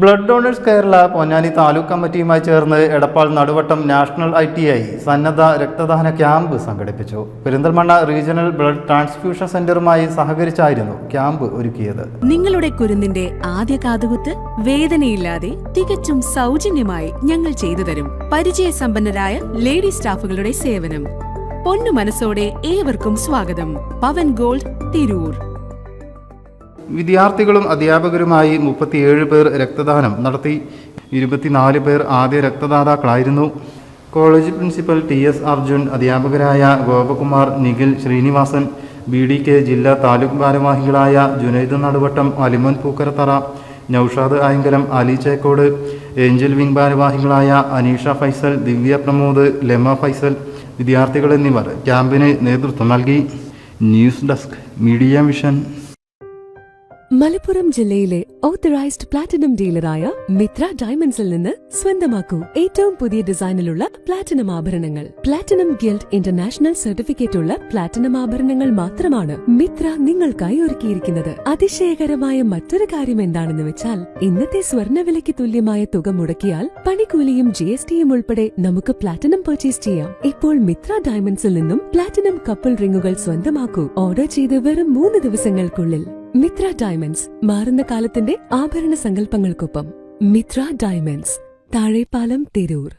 Blood donors Kerala Ponnani taluk കമ്മിറ്റിയുമായി ചേർന്ന് Edappal Naduvattam national ITI സന്നദ്ധ രക്തദാന ക്യാമ്പ് സംഘടിപ്പിച്ചു. പെരിന്തൽമണ്ണ റീജിയണൽ ബ്ലഡ് ട്രാൻസ്ഫ്യൂഷൻ സെന്ററുമായി സഹകരിച്ചായിരുന്നു ക്യാമ്പ് ഒരുക്കിയത്. നിങ്ങളുടെ കുരുന്നിന്റെ ആദ്യ കാതുകുത്ത് വേദനയില്ലാതെ തികച്ചും സൗജന്യമായി ഞങ്ങൾ ചെയ്തു തരും. പരിചയസമ്പന്നരായ ലേഡി സ്റ്റാഫുകളുടെ സേവനം. പൊന്നു മനസ്സോടെ ഏവർക്കും സ്വാഗതം. പവൻ ഗോൾഡ്, തിരൂർ. വിദ്യാർത്ഥികളും അധ്യാപകരുമായി 37 പേർ രക്തദാനം നടത്തി. 24 പേർ ആദ്യ രക്തദാതാക്കളായിരുന്നു. കോളേജ് പ്രിൻസിപ്പൽ TS അർജുൻ, അധ്യാപകരായ ഗോപകുമാർ, നിഖിൽ, ശ്രീനിവാസൻ, BDK ജില്ലാ താലൂക്ക് ഭാരവാഹികളായ ജുനൈദ് നടുവട്ടം, അലിമൻ പൂക്കരത്തറ, നൌഷാദ് ആയങ്കലം, അലി ചേക്കോട്, ഏഞ്ചൽ വിംഗ് ഭാരവാഹികളായ അനീഷ ഫൈസൽ, ദിവ്യ പ്രമോദ്, ലെമ ഫൈസൽ, വിദ്യാർത്ഥികൾ എന്നിവർ ക്യാമ്പിന് നേതൃത്വം നൽകി. News desk, media vision. Malappuram ജില്ലയിലെ ഓത്തറൈസ്ഡ് പ്ലാറ്റിനം ഡീലറായ മിത്ര ഡയമണ്ട്സിൽ നിന്ന് സ്വന്തമാക്കൂ ഏറ്റവും പുതിയ ഡിസൈനിലുള്ള പ്ലാറ്റിനം ആഭരണങ്ങൾ. പ്ലാറ്റിനം ഗിൽഡ് ഇന്റർനാഷണൽ സർട്ടിഫിക്കറ്റ് ഉള്ള പ്ലാറ്റിനം ആഭരണങ്ങൾ മാത്രമാണ് മിത്ര നിങ്ങൾക്കായി ഒരുക്കിയിരിക്കുന്നത്. അതിശയകരമായ മറ്റൊരു കാര്യം എന്താണെന്ന് വെച്ചാൽ, ഇന്നത്തെ സ്വർണ്ണവിലയ്ക്ക് തുല്യമായ തുക മുടക്കിയാൽ പണിക്കൂലിയും GSTയും ഉൾപ്പെടെ നമുക്ക് പ്ലാറ്റിനം പർച്ചേസ് ചെയ്യാം. ഇപ്പോൾ മിത്ര ഡയമണ്ട്സിൽ നിന്നും പ്ലാറ്റിനം കപ്പിൾ റിംഗുകൾ സ്വന്തമാക്കൂ. ഓർഡർ ചെയ്ത് വെറും 3 ദിവസങ്ങൾക്കുള്ളിൽ. മിത്ര ഡയമണ്ട്സ്, മാറുന്ന കാലത്തിന്റെ ആഭരണ സങ്കല്പങ്ങൾക്കൊപ്പം. മിത്ര ഡയമണ്ട്സ്, താഴെപ്പാലം, തിരൂർ.